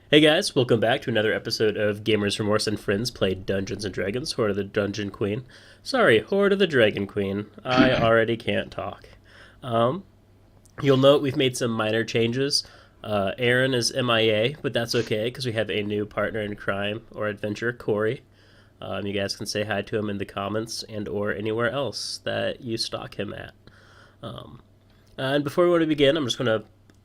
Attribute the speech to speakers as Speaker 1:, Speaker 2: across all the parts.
Speaker 1: Hey guys, welcome back to another episode of Gamers Remorse and Friends Play Dungeons and Dragons, Hoard of the Dungeon Queen. Sorry, Hoard of the Dragon Queen. I already can't talk. Um, you'll note we've made some minor changes. Aaron is MIA, but that's okay because we have a new partner in crime or adventure, Cory. You guys can say hi to him in the comments and or anywhere else that you stalk him at. And before we want to begin,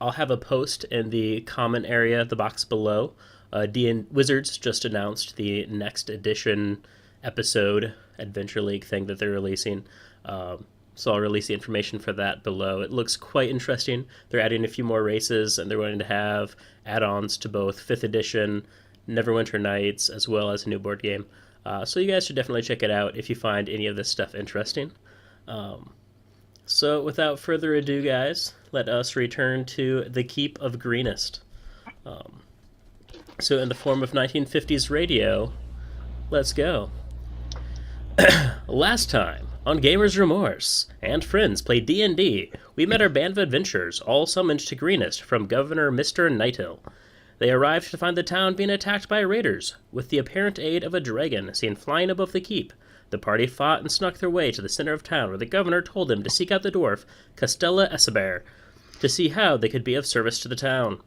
Speaker 1: I'll have a post in the comment area, the box below. Wizards just announced the next edition episode Adventure League thing that they're releasing. So I'll release the information for that below. It looks quite interesting. They're adding a few more races, and they're going to have add-ons to both 5th edition, Neverwinter Nights, as well as a new board game. So you guys should definitely check it out if you find any of this stuff interesting. So without further ado, guys, let us return to the Keep of Greenest. So in the form of 1950s radio, let's go. Last time, on Gamers Remorse and Friends Play D&D, we met our band of adventurers, all summoned to Greenest from Governor Mr. Nighthill. They arrived to find the town being attacked by raiders, with the apparent aid of a dragon seen flying above the keep. The party fought and snuck their way to the center of town, where the governor told them to seek out the dwarf Castella Esaber to see how they could be of service to the town.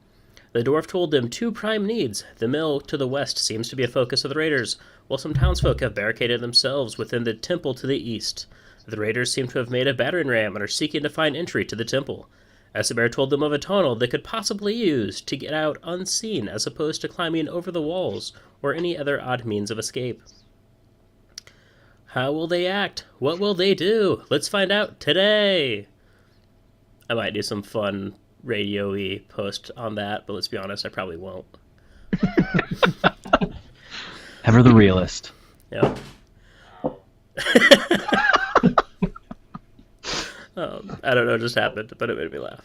Speaker 1: The dwarf told them two prime needs. The mill to the west seems to be a focus of the raiders, while some townsfolk have barricaded themselves within the temple to the east. The raiders seem to have made a battering ram and are seeking to find entry to the temple. Esaber told them of a tunnel they could possibly use to get out unseen, as opposed to climbing over the walls or any other odd means of escape. How will they act? What will they do? Let's find out today! I might do some fun radio-y post on that, but let's be honest, I probably won't.
Speaker 2: Ever the realist.
Speaker 1: Yep. I don't know what just happened, but it made me laugh.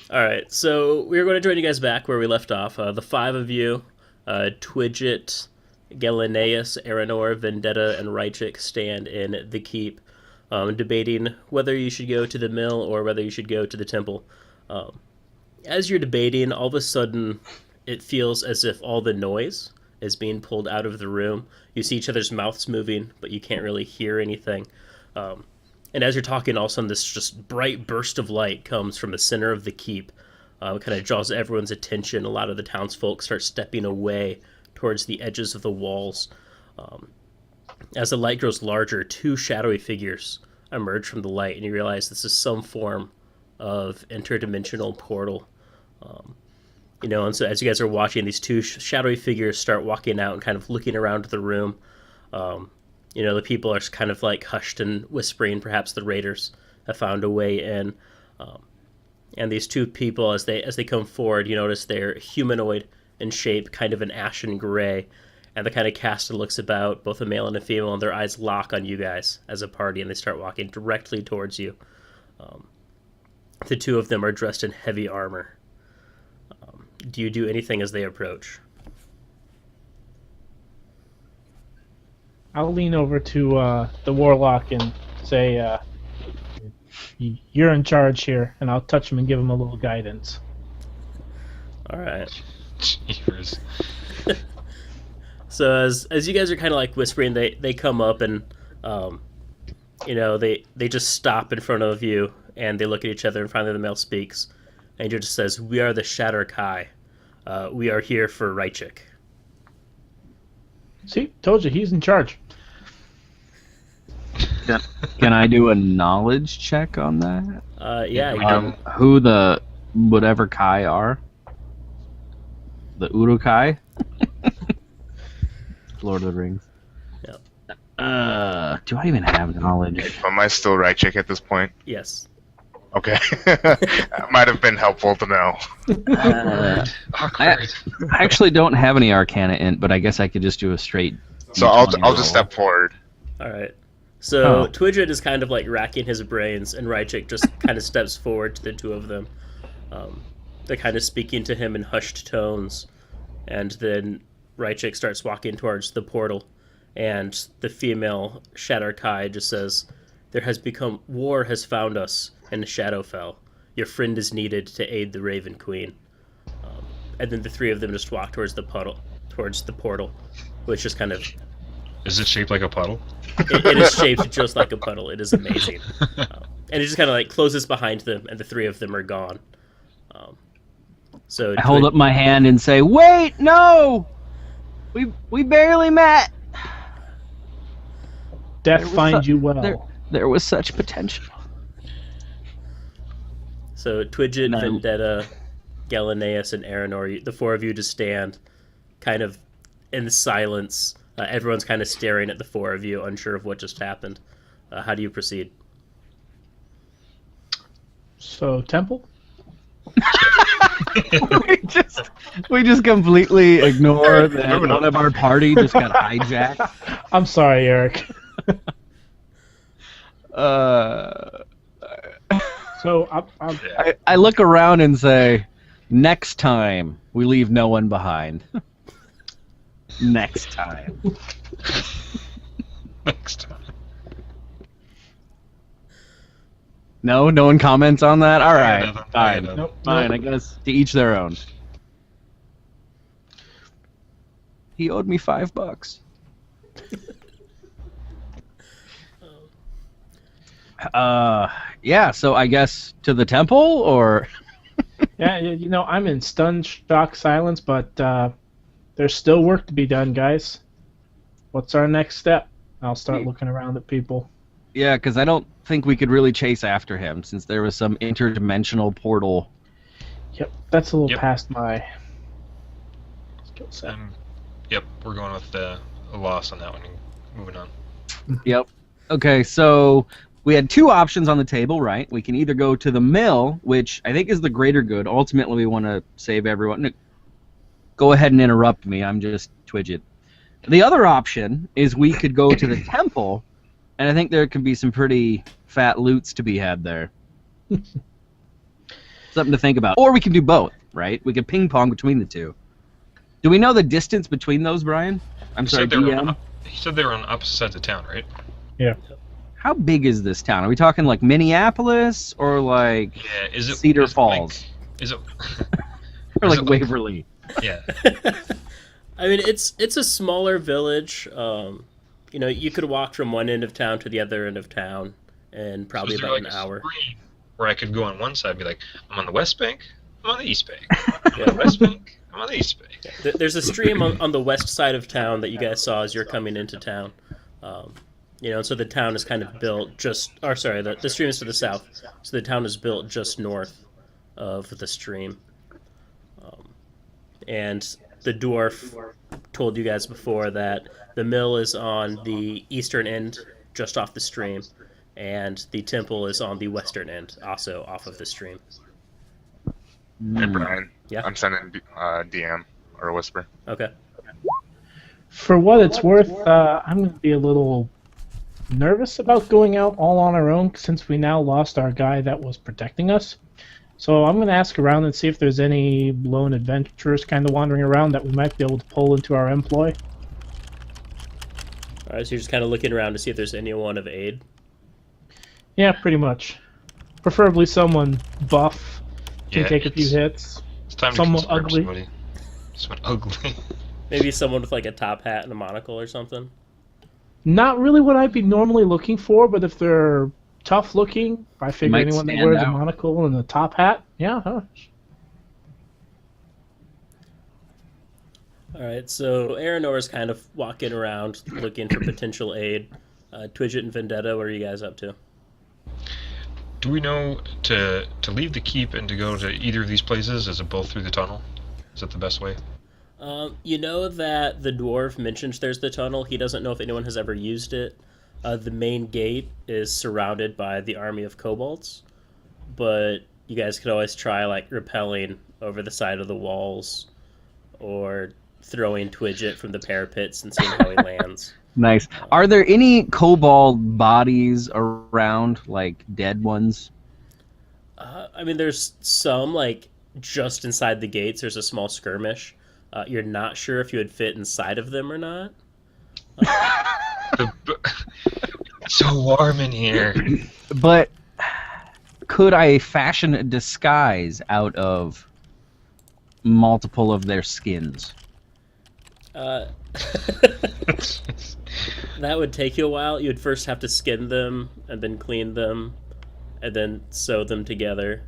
Speaker 1: Alright, so we're going to join you guys back where we left off. The five of you, Twidget, Galaneus, Aranor, Vendetta, and Rychik stand in the keep, debating whether you should go to the mill or whether you should go to the temple. As you're debating, all of a sudden it feels as if all the noise is being pulled out of the room. You see each other's mouths moving, but you can't really hear anything. And as you're talking, all of a sudden this just bright burst of light comes from the center of the keep. It kind of draws everyone's attention. A lot of the townsfolk start stepping away towards the edges of the walls. As the light grows larger, two shadowy figures emerge from the light, and you realize this is some form of interdimensional portal. And so as you guys are watching, these two shadowy figures start walking out and kind of looking around the room. The people are kind of like hushed and whispering. Perhaps the raiders have found a way in. And these two people, as they come forward, you notice they're humanoid in shape, kind of an ashen gray, and the kind of cast looks about, both a male and a female, and their eyes lock on you guys as a party, and they start walking directly towards you. The two of them are dressed in heavy armor. Do you do anything as they approach?
Speaker 3: I'll lean over to the warlock and say, "You're in charge here," and I'll touch him and give him a little guidance.
Speaker 1: All right.
Speaker 4: Jeepers.
Speaker 1: So as you guys are kind of like whispering, they come up and they just stop in front of you and they look at each other, and finally the male speaks, and he just says, "We are the Shatter Kai. We are here for Rychik."
Speaker 3: See, told you, he's in charge.
Speaker 2: Can I do a knowledge check on that?
Speaker 1: Yeah.
Speaker 2: Who the whatever Kai are? The Urukai? Lord of the Rings.
Speaker 1: Yep.
Speaker 2: Do I even have knowledge?
Speaker 4: Am I still right chick at this point?
Speaker 1: Yes.
Speaker 4: Okay. That might have been helpful to know.
Speaker 2: I actually don't have any Arcana int, but I guess I could just do a straight.
Speaker 4: So I'll just step forward.
Speaker 1: All right. So Twidget is kind of like racking his brains, and Rychik just kind of steps forward to the two of them. They're kind of speaking to him in hushed tones, and then Rychik starts walking towards the portal, and the female Shatter Kai just says, "War has found us in Shadowfell. Your friend is needed to aid the Raven Queen." and then the three of them just walk towards the portal, which is kind of.
Speaker 5: Is it shaped like a puddle?
Speaker 1: It is shaped just like a puddle. It is amazing, and it just kind of like closes behind them, and the three of them are gone. So
Speaker 2: I hold up my hand and say, "Wait, no, we barely met.
Speaker 3: Death finds you well."
Speaker 2: There was such potential."
Speaker 1: So Twidget, Vendetta, Galaneus, and Aranor, the four of you just stand kind of in silence. Everyone's kind of staring at the four of you, unsure of what just happened. How do you proceed?
Speaker 3: So, temple?
Speaker 2: we just completely ignore that one of our party just got hijacked.
Speaker 3: I'm sorry, Eric. So
Speaker 2: I look around and say, next time we leave no one behind. Next time.
Speaker 5: Next time.
Speaker 2: No one comments on that? All right, fine.
Speaker 3: Nope.
Speaker 2: Fine, I guess to each their own. He owed me $5. Yeah, so I guess to the temple, or...
Speaker 3: Yeah, I'm in stunned shock silence, but there's still work to be done, guys. What's our next step? I'll start looking around at people.
Speaker 2: Yeah, because I don't think we could really chase after him, since there was some interdimensional portal.
Speaker 3: Yep, that's a little past my skill set.
Speaker 5: Yep, we're going with a loss on that one. Moving on.
Speaker 2: Yep. Okay, so we had two options on the table, right? We can either go to the mill, which I think is the greater good. Ultimately, we want to save everyone. Go ahead and interrupt me. I'm just Twidget. The other option is we could go to the temple, and I think there can be some pretty fat loots to be had there. Something to think about. Or we can do both, right? We could ping pong between the two. Do we know the distance between those, Brian? I'm sorry, DM?
Speaker 5: He said they were on opposite sides of town, right?
Speaker 3: Yeah.
Speaker 2: How big is this town? Are we talking like Minneapolis or like Cedar Falls?
Speaker 5: Is it
Speaker 2: or like Waverly?
Speaker 5: Yeah.
Speaker 1: I mean, it's a smaller village. You could walk from one end of town to the other end of town in probably about an hour.
Speaker 5: Where I could go on one side and be like, I'm on the west bank, I'm on the east bank. I'm on the west bank, I'm on the east bank.
Speaker 1: Yeah. There's a stream on the west side of town that you guys saw as you're coming into town. So the town is kind of built the stream is to the south, so the town is built just north of the stream. And the dwarf told you guys before that the mill is on the eastern end, just off the stream, and the temple is on the western end, also off of the stream.
Speaker 4: Hey, Brian.
Speaker 1: Yeah?
Speaker 4: I'm sending DM or a whisper.
Speaker 1: Okay.
Speaker 3: For what it's worth, I'm going to be a little nervous about going out all on our own since we now lost our guy that was protecting us. So I'm going to ask around and see if there's any lone adventurers kind of wandering around that we might be able to pull into our employ.
Speaker 1: All right, so you're just kind of looking around to see if there's anyone of aid?
Speaker 3: Yeah, pretty much. Preferably someone buff, can
Speaker 5: Yeah,
Speaker 3: take a few hits.
Speaker 5: It's time to
Speaker 3: Someone
Speaker 5: confirm
Speaker 3: ugly.
Speaker 5: somebody. Someone ugly.
Speaker 1: Maybe someone with like a top hat and a monocle or something?
Speaker 3: Not really what I'd be normally looking for, but if they're tough looking, I figure
Speaker 2: Might
Speaker 3: anyone that
Speaker 2: stand
Speaker 3: wears a
Speaker 2: out.
Speaker 3: monocle and a top hat, yeah, huh?
Speaker 1: All right, so Aranor's kind of walking around looking for potential aid. Twidget and Vendetta, what are you guys up to?
Speaker 5: Do we know to leave the keep and to go to either of these places? Is it both through the tunnel? Is that the best way?
Speaker 1: You know that the dwarf mentions there's the tunnel. He doesn't know if anyone has ever used it. The main gate is surrounded by the army of kobolds, but you guys could always try like rappelling over the side of the walls or throwing Twidget from the parapets and seeing how he lands.
Speaker 2: Nice. Are there any kobold bodies around, like dead ones?
Speaker 1: I mean, there's some, like, just inside the gates, there's a small skirmish. You're not sure if you would fit inside of them or not.
Speaker 5: It's so warm in here.
Speaker 2: But could I fashion a disguise out of multiple of their skins?
Speaker 1: That would take you a while. You'd first have to skin them, and then clean them, and then sew them together.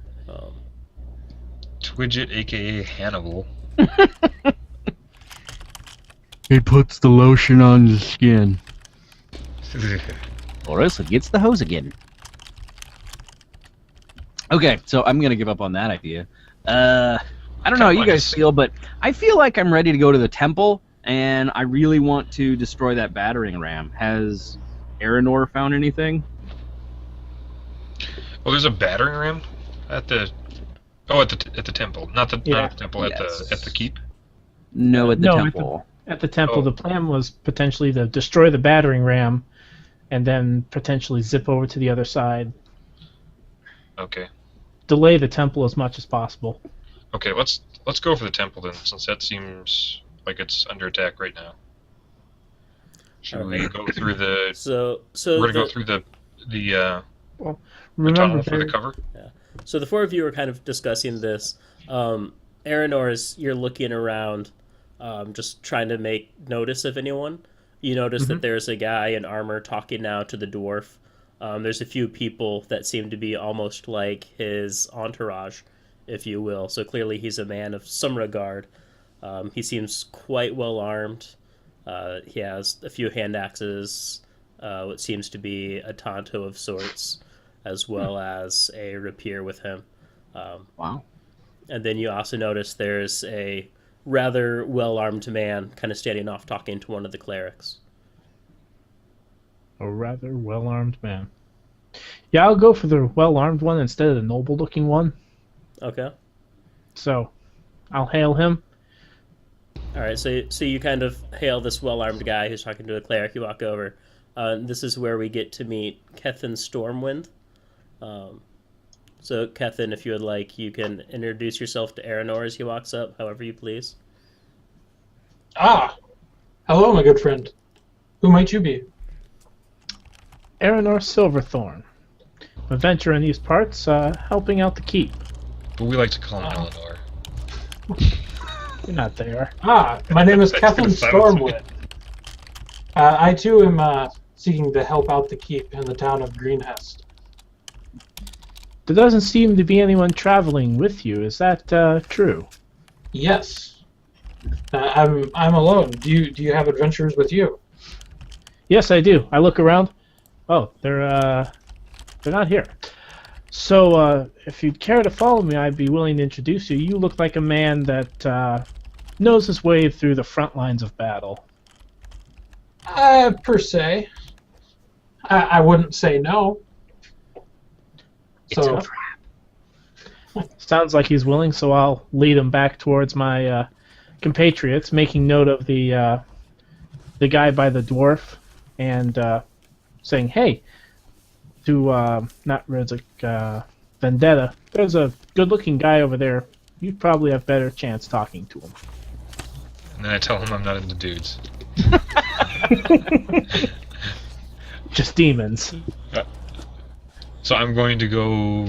Speaker 5: Twidget, aka Hannibal.
Speaker 2: It puts the lotion on the skin. Or else it gets the hose again. Okay, so I'm gonna give up on that idea. I don't know how you guys feel, but I feel like I'm ready to go to the temple, and I really want to destroy that battering ram. Has Aranor found anything?
Speaker 5: Well, there's a battering ram at the at the temple, not at the temple,
Speaker 2: Yes.
Speaker 5: at the keep.
Speaker 2: No, at the
Speaker 3: No,
Speaker 2: temple.
Speaker 3: At the temple,
Speaker 5: Oh.
Speaker 3: the plan was potentially to destroy the battering ram, and then potentially zip over to the other side.
Speaker 5: Okay.
Speaker 3: Delay the temple as much as possible.
Speaker 5: Okay, let's go for the temple then, since that seems like it's under attack right now. Should we go through the?
Speaker 1: So
Speaker 5: We're gonna go through the
Speaker 3: Remember,
Speaker 5: tunnel for the
Speaker 3: there-
Speaker 5: cover.
Speaker 1: So the four of you are kind of discussing this. Aranor, you're looking around, just trying to make notice of anyone. You notice that there's a guy in armor talking now to the dwarf. There's a few people that seem to be almost like his entourage, if you will. So clearly he's a man of some regard. He seems quite well armed. He has a few hand axes, what seems to be a tanto of sorts, as well as a rapier with him.
Speaker 2: Wow.
Speaker 1: And then you also notice there's a rather well-armed man kind of standing off talking to one of the clerics.
Speaker 3: a rather well-armed man. Yeah, I'll go for the well-armed one instead of the noble-looking one.
Speaker 1: Okay.
Speaker 3: So, I'll hail him.
Speaker 1: All right, so you kind of hail this well-armed guy who's talking to a cleric. You walk over. This is where we get to meet Kethin Stormwind. So, Kethin, if you would like, you can introduce yourself to Aranor as he walks up, however you please.
Speaker 6: Ah! Hello, my good friend. Who might you be?
Speaker 3: Aranor Silverthorn. A venture in these parts, helping out the keep.
Speaker 5: But we like to call him Eleanor.
Speaker 3: You're not there.
Speaker 6: Ah, my name is
Speaker 5: That's
Speaker 6: Kethin
Speaker 5: gonna sound
Speaker 6: Stormwood. I too am seeking to help out the keep in the town of Greenhest.
Speaker 3: There doesn't seem to be anyone traveling with you. Is that true?
Speaker 6: Yes. I'm alone. Do you have adventures with you?
Speaker 3: Yes, I do. I look around. Oh, they're not here. So, if you'd care to follow me, I'd be willing to introduce you. You look like a man that knows his way through the front lines of battle.
Speaker 6: Per se. I wouldn't say no. So,
Speaker 3: Sounds like he's willing, so I'll lead him back towards my compatriots, making note of the guy by the dwarf, and saying, "Hey, to not Rezik, Vendetta. There's a good-looking guy over there. You probably have better chance talking to him."
Speaker 5: And then I tell him I'm not into dudes.
Speaker 3: Just demons.
Speaker 5: So I'm going to go.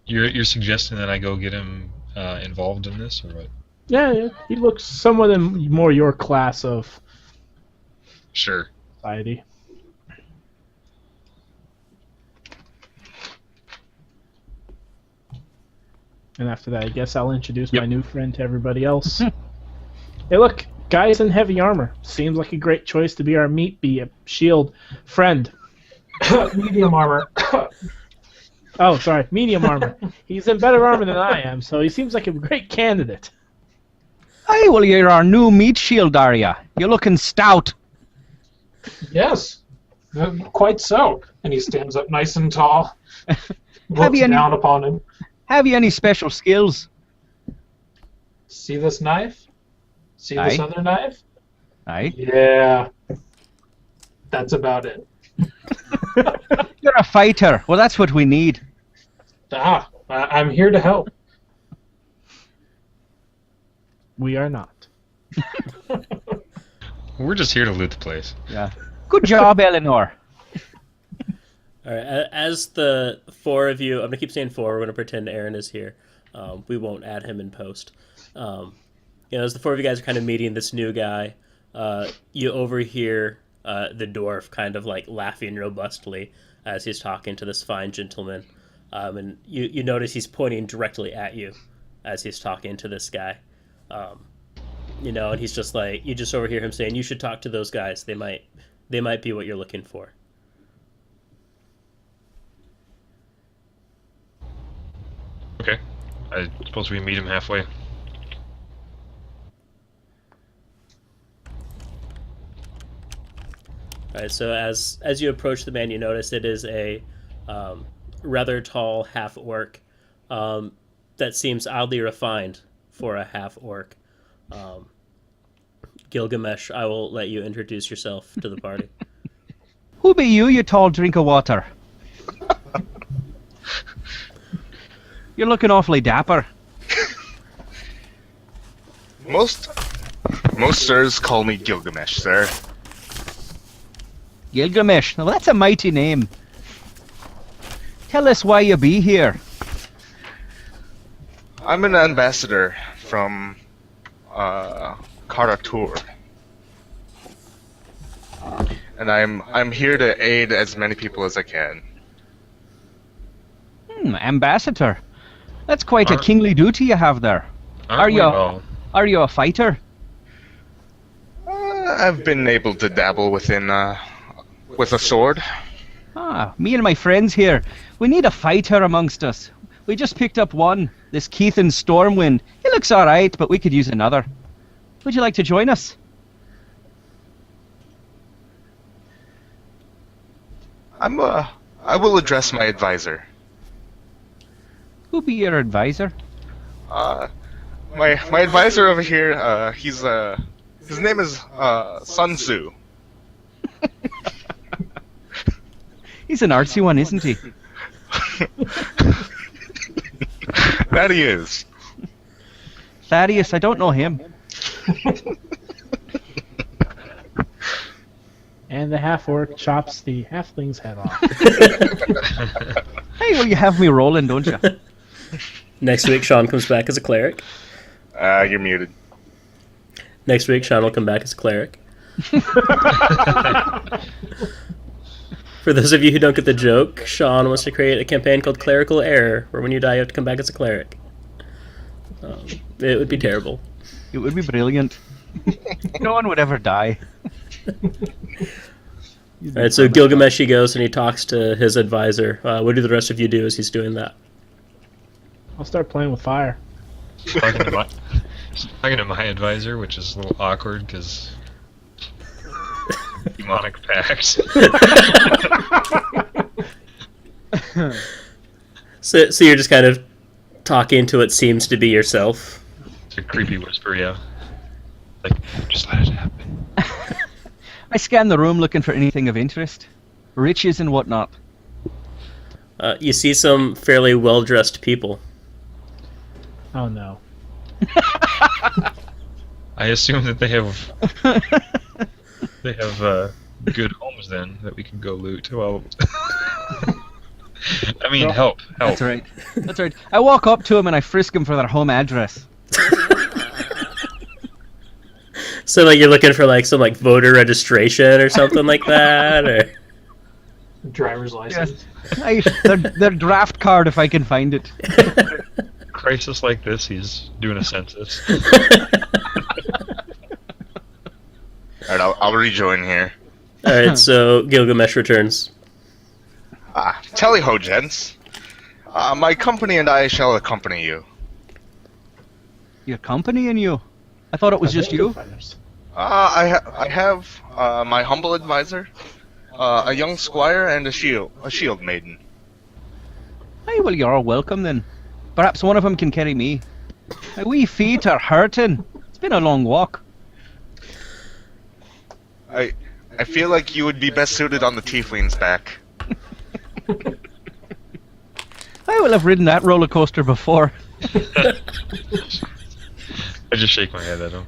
Speaker 5: You're suggesting that I go get him involved in this, or what?
Speaker 3: Yeah, he looks somewhat in more your class of
Speaker 5: Sure.
Speaker 3: society. And after that, I guess I'll introduce my new friend to everybody else. Hey, look, guys in heavy armor. Seems like a great choice to be our shield friend.
Speaker 6: medium armor.
Speaker 3: Oh, sorry, medium armor. He's in better armor than I am, so he seems like a great candidate.
Speaker 2: Hey, well, you're our new meat shield, are ya? You're looking stout.
Speaker 6: Yes. Quite so. And he stands up nice and tall. Looks
Speaker 2: you any-
Speaker 6: down upon him.
Speaker 2: Have you any special skills?
Speaker 6: See this knife? See
Speaker 2: Aye.
Speaker 6: this other knife?
Speaker 2: Aye.
Speaker 6: Yeah. That's about it.
Speaker 2: You're a fighter. Well, that's what we need.
Speaker 6: I'm here to help.
Speaker 3: We are not.
Speaker 5: We're just here to loot the place.
Speaker 2: Yeah. Good job, Eleanor.
Speaker 1: All right, as the four of you, I'm going to keep saying four, we're going to pretend Aaron is here. We won't add him in post. As the four of you guys are kind of meeting this new guy, you overhear the dwarf kind of like laughing robustly as he's talking to this fine gentleman. And you notice he's pointing directly at you as he's talking to this guy. And he's just like, you just overhear him saying, "You should talk to those guys. They might be what you're looking for."
Speaker 5: Okay. I suppose we meet him halfway.
Speaker 1: All right, so as you approach the man, you notice it is a rather tall half-orc that seems oddly refined for a half-orc. Gilgamesh, I will let you introduce yourself to the party.
Speaker 2: Who be you, you tall drink of water? You're looking awfully dapper.
Speaker 4: Most sirs call me Gilgamesh, sir.
Speaker 2: Gilgamesh. Now that's a mighty name. Tell us why you be here.
Speaker 4: I'm an ambassador from Karatur. And I'm here to aid as many people as I can.
Speaker 2: Ambassador. That's quite a kingly duty you have there. Are you a fighter?
Speaker 4: I've been able to dabble with a sword.
Speaker 2: Me and my friends here, we need a fighter amongst us. We just picked up one, this Keithan Stormwind. He looks alright, but we could use another. Would you like to join us?
Speaker 4: I will address my advisor.
Speaker 2: Who be your advisor?
Speaker 4: My advisor over here, his name is Sun Tzu.
Speaker 2: He's an artsy one, isn't he?
Speaker 4: That he is.
Speaker 2: Thaddeus, I don't know him.
Speaker 3: And the half-orc chops the halfling's head off.
Speaker 2: Hey, well, you have me rolling, don't you?
Speaker 1: Next week, Sean comes back as a cleric.
Speaker 4: You're muted.
Speaker 1: Next week, Sean will come back as a cleric. For those of you who don't get the joke, Sean wants to create a campaign called Clerical Error, where when you die, you have to come back as a cleric. It would be terrible.
Speaker 2: It would be brilliant. No one would ever die.
Speaker 1: Alright, so Gilgamesh, he goes and he talks to his advisor. What do the rest of you do as he's doing that?
Speaker 3: I'll start playing with fire.
Speaker 5: Talking to my advisor, which is a little awkward because demonic pact.
Speaker 1: So you're just kind of talking to what seems to be yourself.
Speaker 5: It's a creepy whisper, yeah. Like, just let it happen.
Speaker 2: I scan the room looking for anything of interest. Riches and whatnot.
Speaker 1: You see some fairly well-dressed people.
Speaker 3: Oh no.
Speaker 5: I assume that they have good homes then that we can go loot. Well, I mean, help.
Speaker 2: That's right. That's right. I walk up to him and I frisk him for their home address.
Speaker 1: So like you're looking for like some like voter registration or something like that, or
Speaker 6: Driver's license.
Speaker 2: Yes. Their draft card if I can find it.
Speaker 5: Crisis like this, he's doing a census.
Speaker 4: Alright, I'll rejoin here.
Speaker 1: Alright, so Gilgamesh returns.
Speaker 4: Tally ho, gents. My company and I shall accompany you.
Speaker 2: Your company and you? I thought it was just you.
Speaker 4: I have my humble advisor, a young squire, and a shield maiden.
Speaker 2: Hey, well, you're all welcome then. Perhaps one of them can carry me. My wee feet are hurting. It's been a long walk.
Speaker 4: I feel like you would be best suited on the tiefling's back.
Speaker 2: I will have ridden that roller coaster before.
Speaker 5: I just shake my head at him.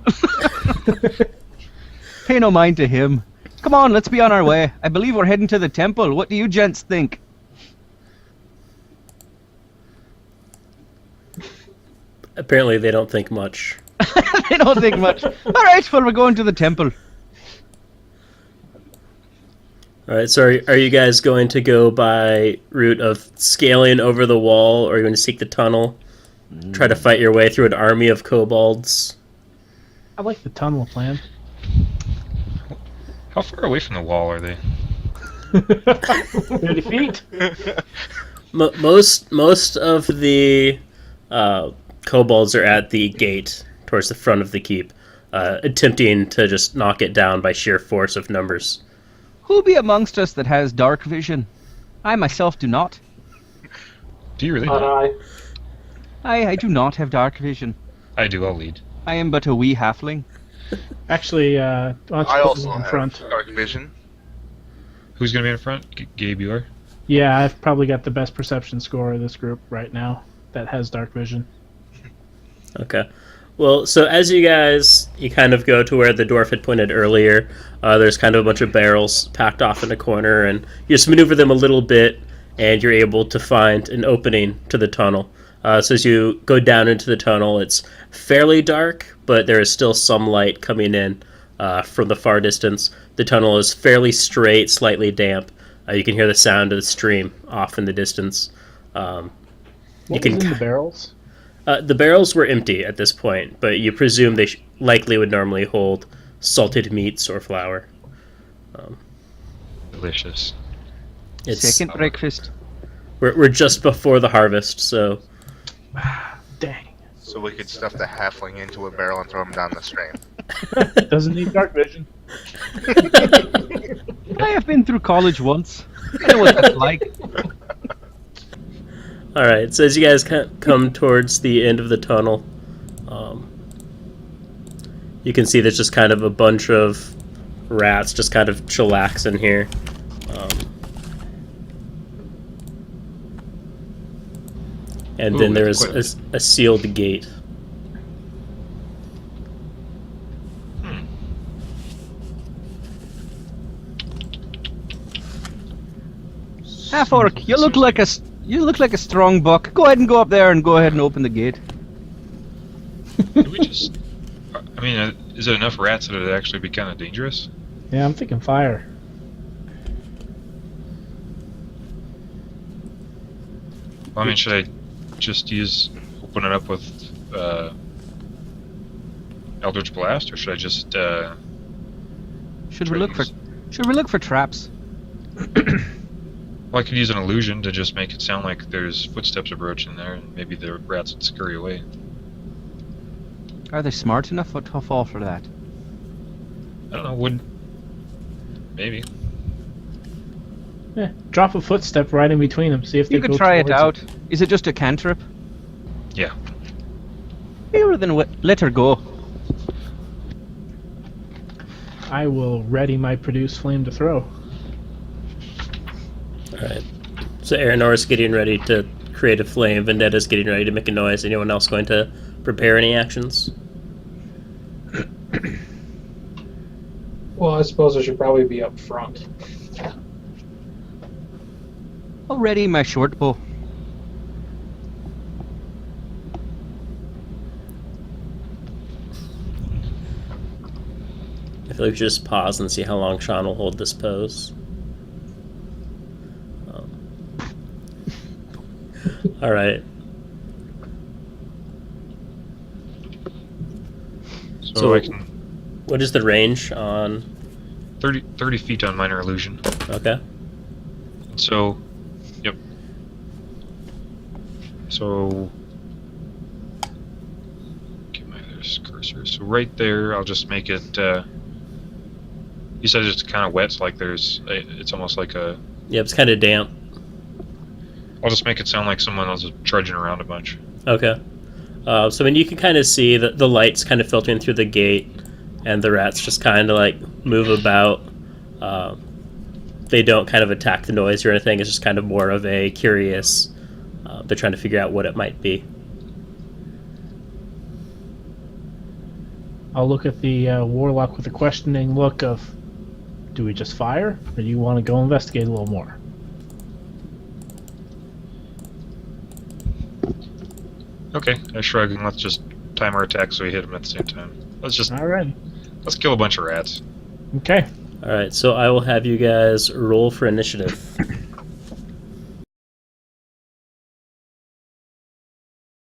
Speaker 2: Pay no mind to him. Come on, let's be on our way. I believe we're heading to the temple. What do you gents think?
Speaker 1: Apparently, they don't think much.
Speaker 2: They don't think much. All right, well, we're going to the temple.
Speaker 1: All right, so are you guys going to go by route of scaling over the wall, or are you going to seek the tunnel, try to fight your way through an army of kobolds?
Speaker 3: I like the tunnel plan.
Speaker 5: How far away from the wall are they?
Speaker 3: 30 feet.
Speaker 1: Most of the kobolds are at the gate towards the front of the keep, attempting to just knock it down by sheer force of numbers.
Speaker 2: Who be amongst us that has dark vision? I myself do not.
Speaker 5: Do you really?
Speaker 6: Not
Speaker 5: Not?
Speaker 6: I.
Speaker 2: I do not have dark vision.
Speaker 5: I do. I'll lead.
Speaker 2: I am but a wee halfling.
Speaker 3: Actually, why don't you
Speaker 4: I
Speaker 3: put
Speaker 4: also
Speaker 3: me in
Speaker 4: have
Speaker 3: front?
Speaker 4: dark vision.
Speaker 5: Who's gonna be in front? Gabe, you are.
Speaker 3: Yeah, I've probably got the best perception score of this group right now that has dark vision.
Speaker 1: Okay. Well, so as you kind of go to where the dwarf had pointed earlier, there's kind of a bunch of barrels packed off in a corner, and you just maneuver them a little bit, and you're able to find an opening to the tunnel. So as you go down into the tunnel, it's fairly dark, but there is still some light coming in from the far distance. The tunnel is fairly straight, slightly damp. You can hear the sound of the stream off in the distance.
Speaker 3: What was in the barrels?
Speaker 1: The barrels were empty at this point, but you presume they likely would normally hold salted meats or flour.
Speaker 5: Delicious.
Speaker 1: It's,
Speaker 2: Second breakfast.
Speaker 1: we're just before the harvest, so
Speaker 3: Dang.
Speaker 4: So we could stuff the halfling into a barrel and throw him down the stream.
Speaker 3: Doesn't need dark vision.
Speaker 2: I have been through college once. I know what that's like.
Speaker 1: all right. So as you guys come towards the end of the tunnel, you can see there's just kind of a bunch of rats just kind of chillaxing here. And
Speaker 5: Ooh,
Speaker 1: then there
Speaker 5: that's
Speaker 1: is a sealed gate.
Speaker 2: Half orc, you look like a strong buck. Go ahead and go up there and go ahead and open the gate.
Speaker 5: Do we just? I mean, is it enough rats that it'd actually be kind of dangerous?
Speaker 3: Yeah, I'm thinking fire.
Speaker 5: Well, I mean, should I just open it up with Eldritch Blast, or should I just?
Speaker 2: Should we look for traps?
Speaker 5: Well, I could use an illusion to just make it sound like there's footsteps approaching there, and maybe the rats would scurry away.
Speaker 2: Are they smart enough to fall for that?
Speaker 5: I don't know. Would maybe.
Speaker 3: Yeah, drop a footstep right in between them. See if they
Speaker 2: You could
Speaker 3: go
Speaker 2: try it
Speaker 3: towards
Speaker 2: out. Is it just a cantrip?
Speaker 5: Yeah.
Speaker 2: Here, then let her go.
Speaker 3: I will ready my produce flame to throw.
Speaker 1: All right. So Aranor's getting ready to create a flame. Vendetta's getting ready to make a noise. Anyone else going to prepare any actions?
Speaker 6: Well, I suppose I should probably be up front.
Speaker 2: Already my short bow.
Speaker 1: I feel like we should just pause and see how long Sean will hold this pose. All right.
Speaker 5: So I can
Speaker 1: What is the range on?
Speaker 5: 30 feet on minor illusion.
Speaker 1: Okay.
Speaker 5: So, yep. So, get my other cursor. So right there, I'll just make it. You said it's kind of wet, so like it's almost like a.
Speaker 1: Yeah, it's kind of damp.
Speaker 5: I'll just make it sound like someone else is trudging around a bunch.
Speaker 1: Okay. So I mean, you can kind of see the lights kind of filtering through the gate, and the rats just kind of like move about. They don't kind of attack the noise or anything. It's just kind of more of a curious. They're trying to figure out what it might be.
Speaker 3: I'll look at the warlock with a questioning look of, do we just fire, or do you want to go investigate a little more? 'Cause
Speaker 5: Okay, I shrug and let's just time our attack so we hit him at the same time.
Speaker 3: Alright.
Speaker 5: Let's kill a bunch of rats.
Speaker 3: Okay.
Speaker 1: All right, so I will have you guys roll for initiative.